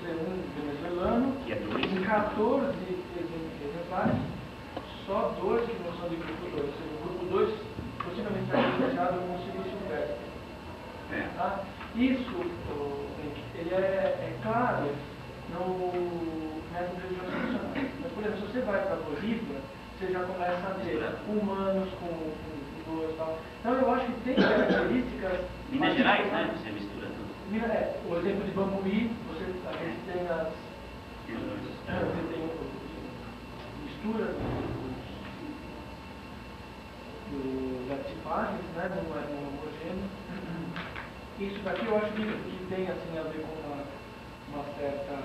C1 venezuelano, que é 2. em 14 exemplares, só 2 que não são de grupo 2. Ou seja, o grupo 2 possivelmente está associado com o ciclo silvestre. Tá? Isso, ele é claro no método de institucional. Mas, por exemplo, se você vai para a Bolívia, você já começa a ter humanos com dois e tal. Então, eu acho que tem características... Minas Gerais, né? Você mistura tudo. O exemplo de Bambuí, a gente tem as... Você tem mistura das tipagens, né? Não é homogêneo. Isso daqui eu acho que tem assim, a ver com uma certa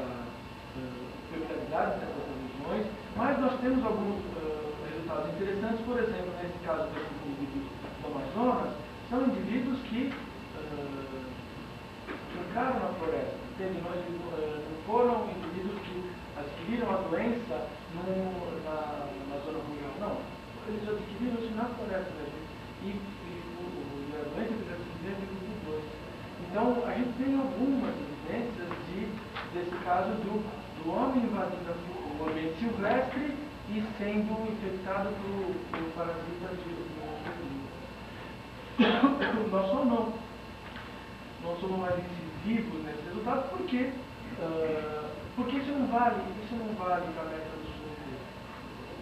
peculiaridade dessas visões, mas nós temos alguns resultados interessantes. Por exemplo, nesse caso desses indivíduos do Amazonas, são indivíduos que ficaram na floresta. Não foram indivíduos que adquiriram a doença na zona rural, não. Eles adquiriram isso na floresta mesmo. E a doença que eles adquiriram é grupo 2. Então, a gente tem algumas evidências desse caso do homem invadindo o ambiente silvestre e sendo infectado por parasitas de nós só não somos mais incisivos nesse resultado, porque isso não vale para a América do Sul.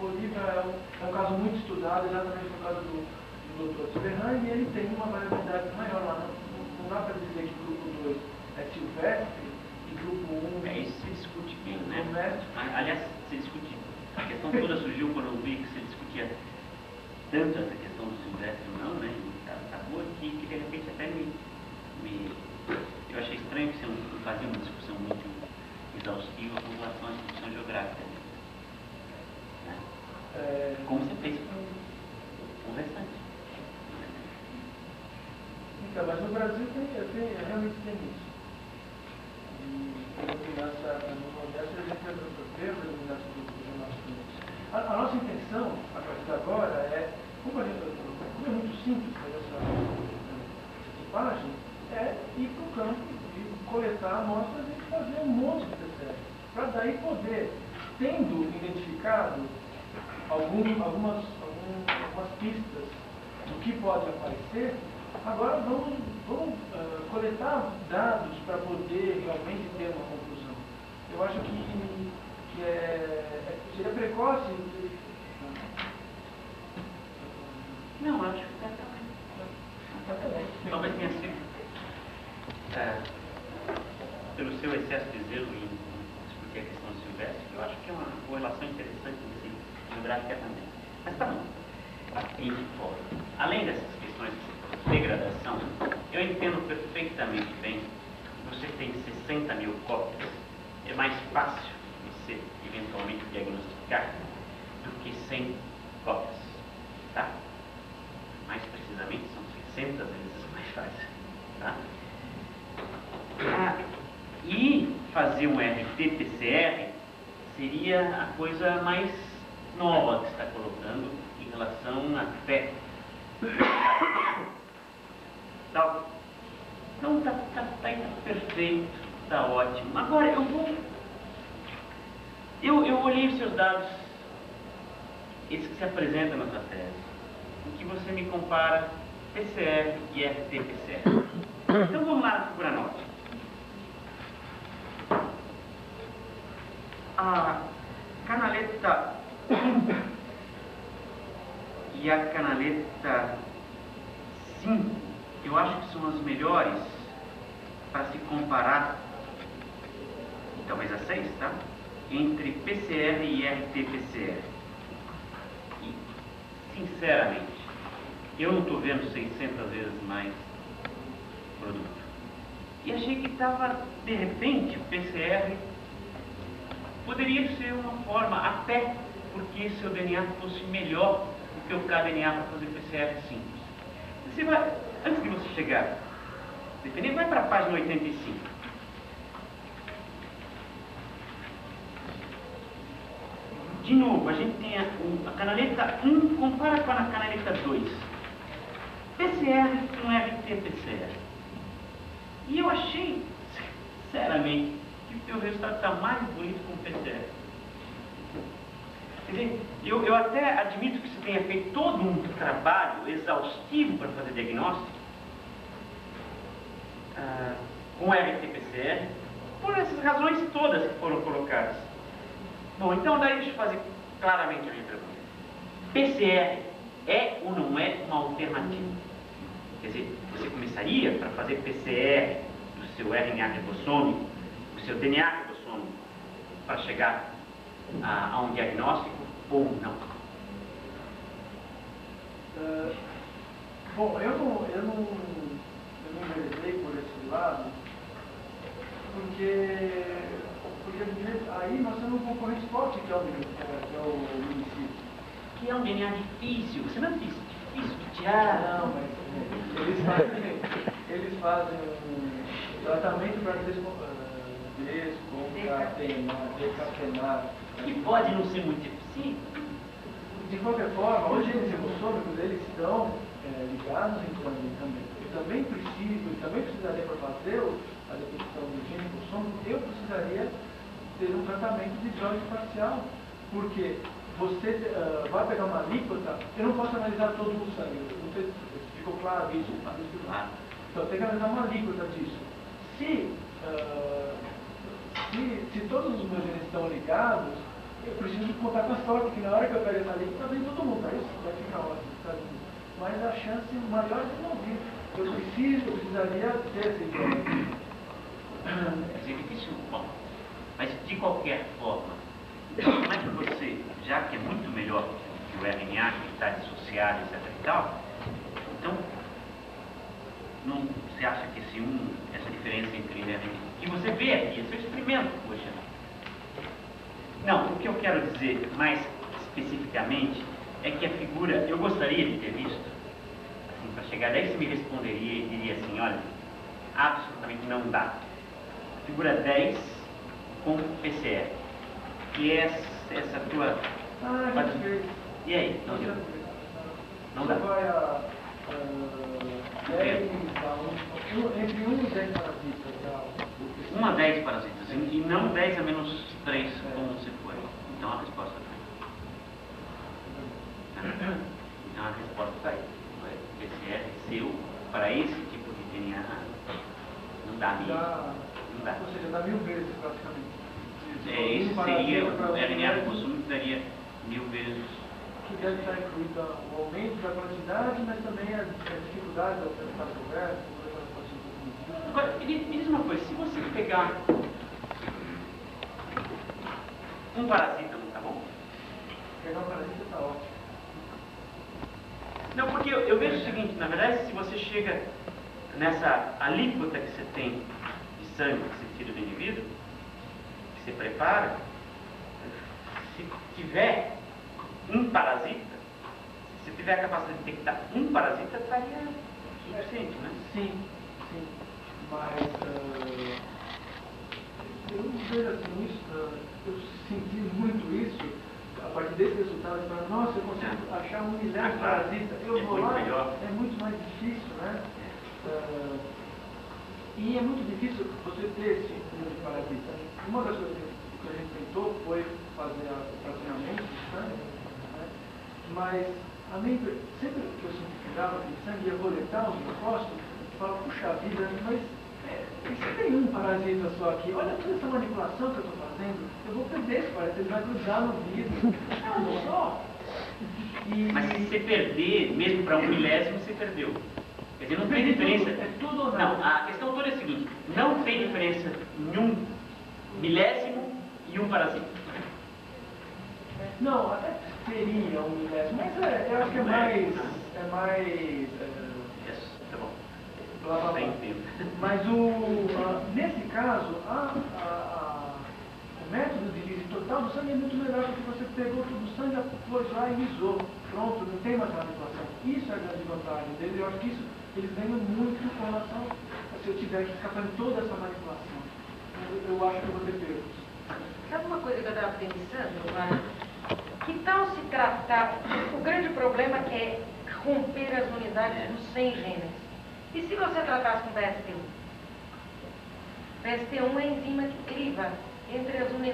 Bolívia é um caso muito estudado, exatamente por causa do Dr. Silverheim, e ele tem uma variabilidade maior lá. Não dá para dizer que o grupo 2 é silvestre e grupo 1 isso se discute bem, né? doméstico. Aliás, se discute. A questão toda surgiu quando eu vi que se discutia tanto essa questão do silvestre ou não, né? Acabou que de repente até eu achei estranho que você não fazia uma discussão muito exaustiva com relação à discussão geográfica. Né? Como você fez com o restante. Então, mas no Brasil realmente tem isso. No Nordeste a gente vê a predominância do nosso cliente. A nossa intenção, a partir de agora, como é muito simples fazer essa tipagem, é ir para o campo e coletar amostras e fazer um monte de PCR. Para daí poder, tendo identificado algumas pistas do que pode aparecer, agora vamos coletar dados para poder realmente ter uma conclusão. Eu acho que seria precoce. Não, acho que está bem. Talvez tenha sido pelo seu excesso de zelo em discutir a questão do silvestre, eu acho que é uma correlação interessante geográfica também. Mas tá bom. Além dessas questões de degradação, eu entendo perfeitamente bem que você tem 60 mil cópias. É mais fácil você eventualmente diagnosticar do que 100 cópias. Tá? Mais precisamente, são 60 vezes mais fácil. Tá? E fazer um RT-PCR seria a coisa mais nova que você está colocando em relação à fé. Então tá perfeito, tá ótimo. Agora eu olhei os seus dados, esses que se apresentam na sua tese, em que você me compara PCR e RT-PCR. Então vamos lá na figura 9. A canaleta 1 e a canaleta 5, eu acho que são as melhores para se comparar, e talvez a 6, tá? Entre PCR e RT-PCR. E, sinceramente, eu não estou vendo 600 vezes mais produto. E achei que estava, de repente, o PCR poderia ser uma forma, até porque seu DNA fosse melhor do que o KDNA para fazer PCR simples. Você vai, antes de você chegar, dependendo, vai para a página 85. De novo, a gente tem a canaleta 1, compara com a canaleta 2. PCR com RT-PCR. E eu achei, sinceramente, que o o resultado está mais bonito com o PCR. Quer dizer, eu até admito que você tenha feito todo um trabalho exaustivo para fazer diagnóstico com RT-PCR, por essas razões todas que foram colocadas. Bom, então daí deixa eu fazer claramente a minha pergunta. PCR é ou não é uma alternativa? Quer dizer, você começaria para fazer PCR do seu RNA ribossômico, do seu DNA ribossômico, para chegar a um diagnóstico ou não? Bom, eu não enveredei por esse lado, porque aí nós temos um concorrente forte que é o município. Que é um DNA difícil, você não disse, difícil de tirar. Não, mas eles fazem um tratamento para desconcatenar. Que pode não ser muito eficiente. De qualquer forma, hoje os ribossômicos eles estão ligados em também. Eu também precisaria para fazer a deposição do gene ribossômico, eu precisaria ter um tratamento de droga parcial, porque você vai pegar uma alíquota, eu não posso analisar todo o sangue, não sei se ficou claro isso, então eu tenho que analisar uma alíquota disso. Se todos os meus genes estão ligados, eu preciso contar com a sorte que na hora que eu pego essa alíquota vem todo mundo, aí isso vai ficar ótimo, sabe? Mas a chance maior de não vir. Eu precisaria ter esse problema. É difícil, bom, mas de qualquer forma, como é que você, já que é muito melhor que o RNA, que está dissociado, etc e tal, então, não, você acha que essa diferença entre RNA, que você vê aqui, esse é o experimento, poxa. Não, o que eu quero dizer mais especificamente é que a figura, eu gostaria de ter visto, assim, para chegar daí você me responderia e diria assim, olha, absolutamente não dá. Figura 10 com PCR. E essa tua... E aí? Não deu? Não dá? Vai a 10 entre 1 e 10 parasitas. 1 a 10 parasitas, e não 10 a menos 3, como você foi. Então a resposta está aí. Então a resposta está aí. O PCR seu, para esse tipo de DNA, não dá mesmo. Não dá. Ou seja, dá 1000 vezes praticamente. Esse seria, o RNA ribossômico daria 1000 vezes. Que deve estar incluído o aumento da quantidade, mas também a dificuldade da alteração conversa. Agora, me diz uma coisa, se você pegar um parasita, não tá bom? Pegar um parasita está ótimo. Não, porque eu vejo o seguinte, na verdade, se você chega nessa alíquota que você tem de sangue que você tira do indivíduo, que você prepara, se tiver um parasita, se tiver a capacidade de detectar um parasita, estaria suficiente, né? Sim. Mas eu não vejo assim isso, eu senti muito isso a partir desse resultado, eu falo, nossa, eu consigo achar 1 milhão de parasitas, eu vou lá, é muito mais difícil, né? E é muito difícil você ter esse número de parasitas. Uma das coisas que a gente tentou foi fazer o fracionamento de sangue, né? Mas a mim, sempre que eu simplificava aquele sangue, ia coletar os leucócitos, eu falava, puxa vida, mas se tem um parasita só aqui, olha toda essa manipulação que eu estou fazendo, eu vou perder esse parasita, ele vai grudar no vidro. É um só. Mas se você perder, mesmo para 1 milésimo, você perdeu. Quer dizer, não tem diferença. É tudo ou nada. Não, a questão toda é a seguinte, não tem diferença em 1 milésimo e 1 parasita. Não, até teria 1 milésimo, mas eu acho que é mais Tá bom. blá, blá, blá. Mas nesse caso, o método de lise total do sangue é muito melhor, porque você pegou todo o sangue, pôs lá e lisou. Pronto, não tem mais manipulação. Isso é a grande vantagem deles. Eu acho que isso eles ganham muito com relação a se eu tiver que ficar fazendo toda essa manipulação. Eu acho que eu vou ter perdas. Sabe uma coisa que eu estava pensando, Mara? Que tal se tratar... O grande problema é romper as unidades dos 100 genes. E se você tratasse com PST1? PST1 é a enzima que criva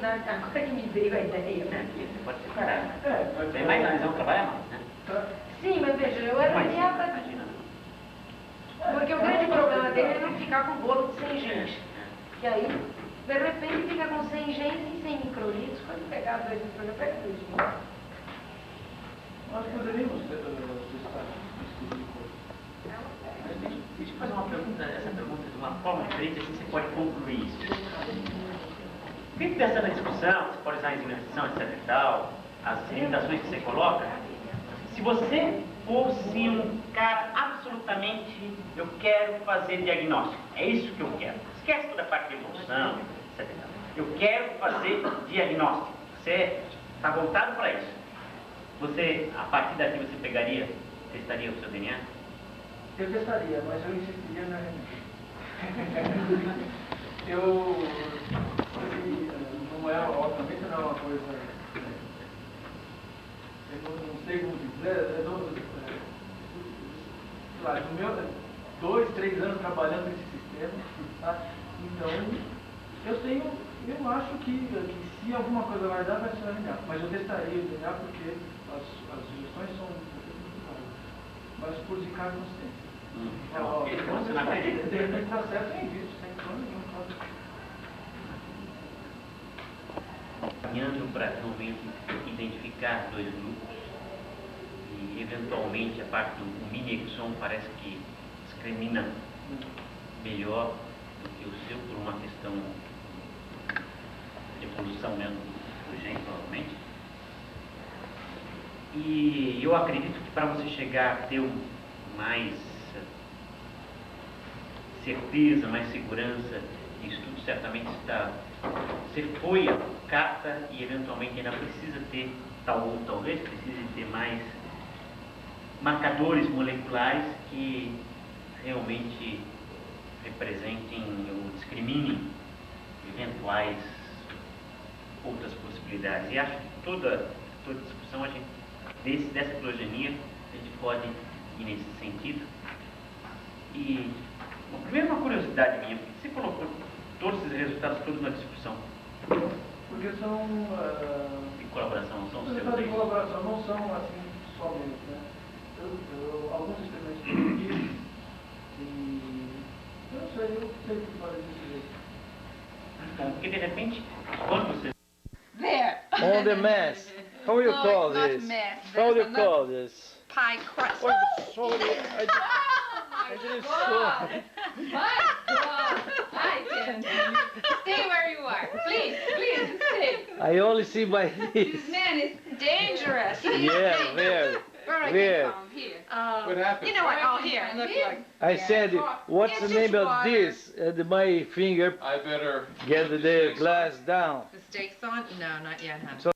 unidade, agora que me veio a ideia. Pode ser verdade. É, Mas eles vão trabalhar mais, né? Sim, mas veja, eu era Mas, aliada. imagina. Porque o grande problema dele é não ficar com bolo de 100 gente. Que aí, de repente, fica com 100 gente e 100 microlitros. Quando pegar 2 microlitros, pega 2 microlitros. Nós poderíamos testar esse tipo de coisa. Deixa eu fazer uma pergunta, essa pergunta de uma forma diferente, assim você pode concluir isso. Fique pensando na discussão, você pode usar a examinação, etc e tal, as limitações que você coloca. Se você fosse um cara absolutamente, eu quero fazer diagnóstico, é isso que eu quero. Esquece toda a parte de evolução, etc e tal. Eu quero fazer diagnóstico. Você está voltado para isso. Você, a partir daqui, você pegaria, testaria o seu DNA? Eu testaria, mas eu insistiria na não é, obviamente não é uma coisa, eu não sei como dizer, sei lá, no meu 2, 3 anos trabalhando nesse sistema, tá? Então, eu acho que se alguma coisa vai dar, vai ser o DNA, mas eu testaria o DNA porque as sugestões são muito boas, mas por de cada consciência. Então você não acredita? De repente está certo, é isso, sem plano nenhum, claro. Caminhando para realmente identificar 2 grupos e eventualmente a parte do mini exom parece que discrimina melhor do que o seu por uma questão de evolução mesmo do gene, provavelmente. E eu acredito que para você chegar a ter mais certeza, mais segurança, isso tudo certamente está. Você foi a carta e eventualmente ainda precisa ter, talvez precise ter mais marcadores moleculares que realmente representem ou discriminem eventuais outras possibilidades. E acho que toda discussão dessa filogenia a gente pode ir nesse sentido. E bom, primeiro uma curiosidade minha, porque você colocou todos esses resultados todos na discussão? Porque são de colaboração, não são os seus? resultados de colaboração não são assim somente, né? Alguns experimentos que eu fiz e eu não sei, eu sei que faz desse jeito. Bom, porque de repente, quando você... There. On the mess. How do you No, call it's not this? mess. How do There's you another call this? pie crust. Oh, sorry, I Oh didn't my God! I can stay where you are. Please, please stay. I only see by This this. man is dangerous. Yeah, very. Where I Where? get from here. What happened? You know what? Oh, here. Look, look. I said, what's It's the just name of water. this? And my finger I better get the glass down. The steaks on? No, not yet, honey. So